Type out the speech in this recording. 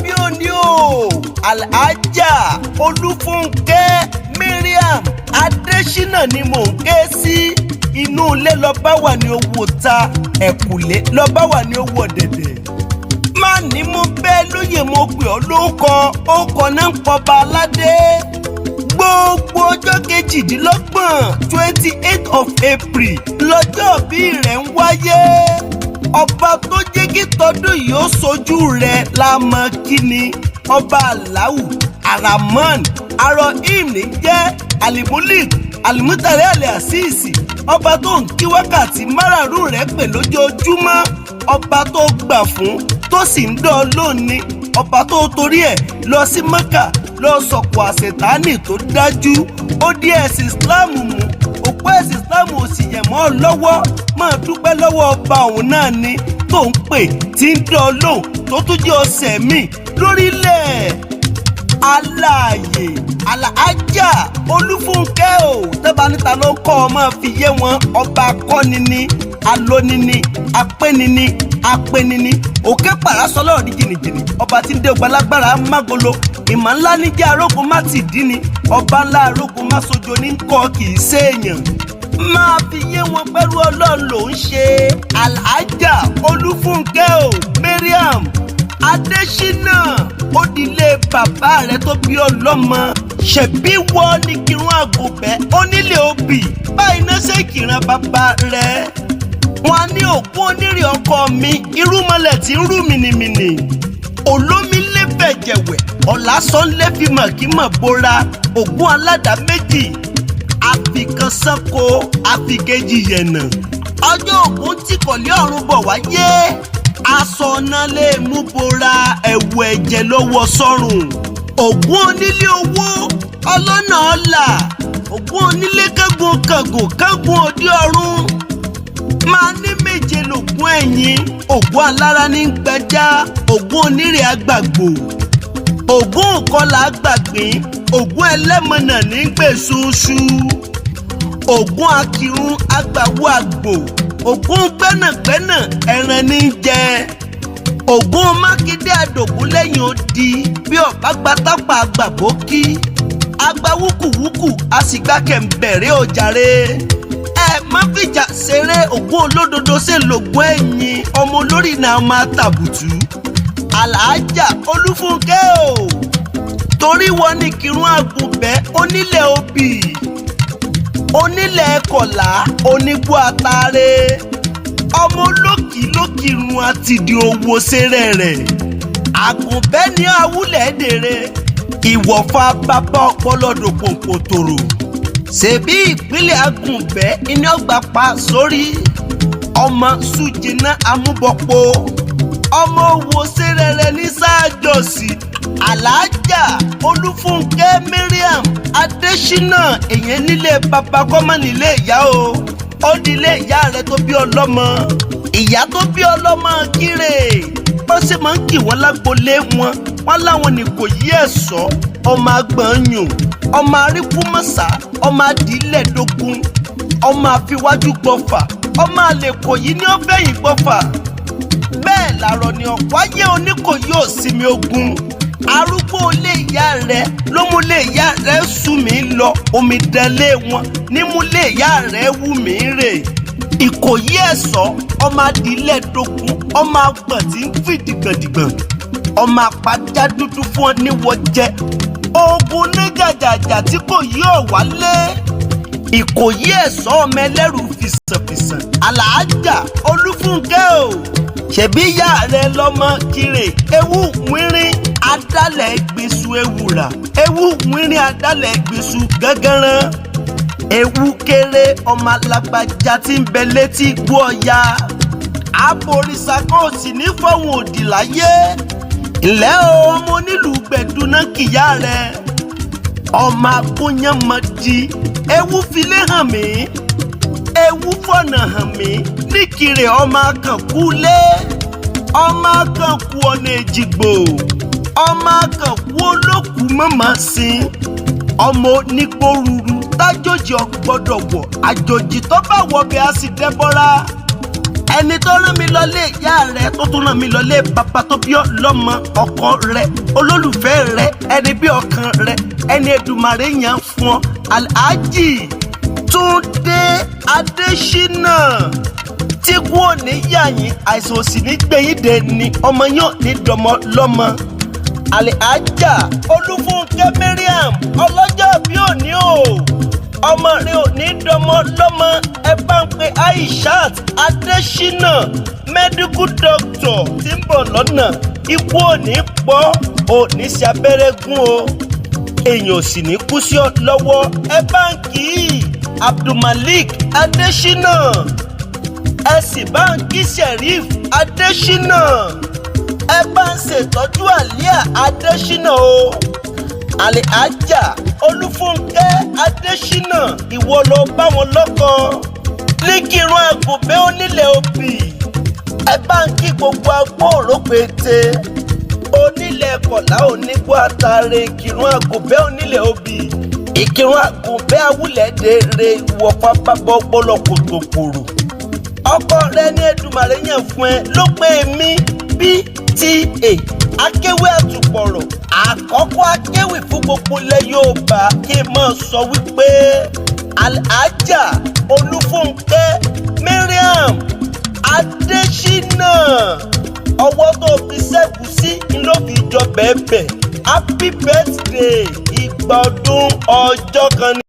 bí òní o Alhaja Olúfúnkẹ́ Mariam Adésínà ni mò ń ké sí. Inú ilé lọ́ba wà ní owó ta, ẹ̀kùlé lọ́ba wà ní owó ọ̀dẹ̀dẹ̀. Má ní mo bẹ́ lóye mo pè ọ́ lóko, ó kọ náà ń pọba aládé. Gbogbo ọjọ́ kejìdínlọ́gbọ̀n 28th of April lọ́jọ́ bí rẹ̀ ń wáyé. Ọba tó jẹ́ kí tọdún yìí ó sojú rẹ̀ la mọ̀ kíni. Ọba Aláwù Araman Arohim ní jẹ́ Alimulik Alimutare Aliasisi. Ọba tó ń kí wákàtí márààrún rẹ̀ pè lójoojúmọ́. Ọba tó gbà fún tó sì ń dán lónìí. Ọba tó torí ẹ̀ lọ sí Mẹ́kà lọ sọ̀kò àṣetánì tó dájú. Ó dí ẹ̀sìn Islam mú, òpó ẹ̀sìn Islam ò sì yẹ̀ mọ́ ọ lọ́wọ́. Máa dúpẹ́ lọ́wọ́ ọba òun náà ni tó ń pè tí ń dán lóhùn tó tún jẹ́ ọ̀sẹ̀ míì lórílẹ̀ alààyè Alhaja Olúfúnkẹ́ o. Tẹ́bà níta ló kọ́ ọ máa fi yé wọn. Ọba akọ́ni ni, alóni ni, apẹ́ni ni, apẹ́ni ni. Òkè pàrásọ lọ́rọ̀ ní jìnnìjìnnì. Ọba tí ń dé ògbálágbára mágolo. Ìmọ̀ ńlá ní jẹ́ arógun má ti dín ni. Ọba ńlá arógun má sojo ní kọ́ kì í séèyàn. Máa fi yé wọn pẹ̀lú Ọlọ́run ló ń ṣe. Alhaja Olúfúnkẹ́ o Mariam Adésínà ó dilé bàbá rẹ̀ tó bí ọlọ́mọ. Ṣebí wọ́n ní kírun àgùnbẹ́ onílé obì báyìí náà ṣe kìran bàbá rẹ̀. Wọ́n á ní ògún onírè ọkọ mi irúmọlẹ̀ tí ń rú mìnìmìnì. Olómi lé bẹ̀jẹ̀wẹ̀ ọ̀làsán lé fi mọ̀kímọ̀ bóra. Ògún aládàá méjì àfikàn sanko àfikèjì yẹ̀nà. Ọjọ́ ògún tí kọ̀lé ọ̀run bọ̀ wáyé. Aṣọ ọ̀nà lè mú bora ẹ̀wù ẹ̀jẹ̀ lọ́wọ́ sọ́rùn. Ògún onílé owó ọlọ́nà ọ̀la. Ògún onílé kángun kángun kángun òde ọ̀run. Máa ní méje lògún ẹ̀yìn. Ògún alára ní gbẹjá. Ògún onírè àgbàgbò. Ògún òkọlà àgbàgbín. Ògún ẹlẹ́mọ̀nà ní gbèsùsù. Ògún akirun àgbàwò àgbò. Ògún gbẹ́nàgbẹ́nà ẹran ní jẹ. Ògún Mákindé àdògún lẹ́yìn odi bí ọ̀bá gbatápà àgbàbókí. Agbawúkúwúkú a sì gbá kẹ̀m̀bẹ̀rẹ̀ òjàre. Ẹ má fìjà ṣeré Ògún olódodo ṣe lògún ẹ̀yìn. Ọmọ olórí náà máa tàbùtù. Alhaja Olúfúnkẹ́ o. Torí wọn ní kírun àgùnbẹ́ onílẹ̀ obì. Onílẹ̀ kọ̀lá onígbó àtàrẹ. Ọmọ olókì lókìrun àti di owó sẹ́rẹ̀ rẹ̀. Àgùnbẹ́ ní awúlẹ̀ dèrè. Ìwọ̀fà bàbá ọpọlọdọ̀ pòǹpò tòrò. Ṣèbí ìpínlẹ̀ Àgùnbẹ́ iná ọgbà pa sórí. Ọmọ Sùjìnà amúbọ̀pọ̀. Ọmọ owó sẹ́rẹ̀ rẹ̀ ní sáàjọsí. Alhaja Olúfúnkẹ́ Mariam Adésínà èyàn nílé bàbá kọ́mọ nílé ìyá o. Ó dilé ìyá rẹ̀ tó bí ọlọ́mọ. Ìyá tó bí ọlọ́mọ kíre. Wọ́n sì máa ń kì wọ́n lágbolé wọn. Wọ́n láwọn ní kò yí ẹ̀sọ́. Ọmọ agbọ̀nyùn. Ọmọ aríkúmọ̀sá. Ọmọ adìlẹ̀ dógún. Ọmọ àfiwájú gbọ́fà. Ọmọ àlè kò yí ní ọ̀fẹ́yìn gbọ́fà. Bẹ́ẹ̀ làrọ̀ ni ọ̀pọ̀ ayé oníkòyí ò sinmi ogun. Arúgbó ilé ìyá rẹ̀ ló mú ilé ìyá rẹ̀ sùn mí lọ. Omidan lé wọn ní mú ilé ìyá rẹ̀ wù mí rè. Ìkòyí ẹ̀sọ́ ọmọ adìlẹ̀ dógún. Ọmọ agbọ̀n tí ń fi dìgbọ̀dìgbọ̀n. Ọmọ àpájá dúdú fún ọ níwọ̀ jẹ. Ogun ní jàjàjà tí kò yí ọ̀ wálé. Ìkòyí ẹ̀sọ́ ọmọ ẹlẹ́rù fìsànfìsàn. Alhaja Olúfúnkẹ́ o. Ṣebí ìyá rẹ̀ lọ́mọ kiri. Ewu wínrín adálẹ̀ gbèsù ewùrà. Ewu wínrín adálẹ̀ gbèsù gánganran. Ewu kéré ọmọ alágbájá tí ń bẹ létí igbó ọya. Àbòrìṣà kan ò sì ní fọ́hùn òdì láyé. Ilẹ̀ o ọmọ onílùú gbẹ̀dúná kìyà rẹ̀. Ọmọ akúnyánmọ́dí. Ewu filé hàn mí. Ewu fọ̀nà hàn mí. Níkirè ọmọ akànkú lé. Ọmọ akànkú ọ̀nà èjìgbò. Ọmọ akànkú olókùú mọ̀mọ́ sí. Ọmọ onígbòrúurú tájòjì ọgbọ́dọ̀ wọ̀. Àjòjì tó bá wọ̀ bí a sì dẹ́bọ́ra. ẹni tó rán mi lọlé ìyá rẹ tó tún rán mi lọlé bàbá tó bí ọ lọ́mọ, ọkọ rẹ, olólùfẹ́ rẹ, ẹni bí ọkàn rẹ, ẹni Èdùmàrè yàn fún ọ, Alhaji Túndé Adéṣínà, tí kú ò ní yà yín, àìsàn ò sì ní gbẹ̀yìn dé ni, ọmọ yóò ní dọmọ lọ́mọ. Alhaja Olúfúnkẹ́ Mariam ọlọ́jọ́ bí òní o, ọmọ rẹ ò ní dọmọ lọ́mọ. Ẹ bá ń pe Aishat Adéṣínà, medical doctor tí ń bọ̀ lọ́nà, ikú ò ní pọ̀, ò ní sí abẹ́rẹ́ gún o, èèyàn ò sì ní kú sí ọ lọ́wọ́. Ẹ bá ń kí Abdulmalik Adéṣínà, ẹ sì bá ń kí Sheriff Adéṣínà, ẹ bá ń ṣètọ́jú Àlíà Adéṣínà o. Alhaja Olúfúnkẹ́ Adéṣínà, ìwọ ló bá wọn lọ́kọ níkìrun àgùnbẹ́ onílẹ̀ òbí. Ẹ bá ń kí gbogbo agbóòrò pété onílẹ̀ kọ̀lá onígbó àtàrẹ, ìkìrun àgùnbẹ́ onílẹ̀ òbí, ìkìrun àgùnbẹ́ awúlẹ̀ dèrè ìwọ̀pá bábọ́ gbọ́lọ̀ kòtòkòrò. Ọkọ rẹ ní Èdùmàrè yàn fún ẹ ló pé mi PTA akéwì àtùpọ̀rọ̀, àkọ́kọ́ akéwì fún gbogbo ilẹ̀ Yorùbá, kí n máa sọ wípé Alhaja Olúfúnkẹ́ Mariam Adéṣínà, ọwọ́ tó fi ṣẹ́gun sí ló fi jọ bẹ́ẹ̀ bẹ́ẹ̀. Happy birthday, ìgbà ọdún ọjọ́ kan ni.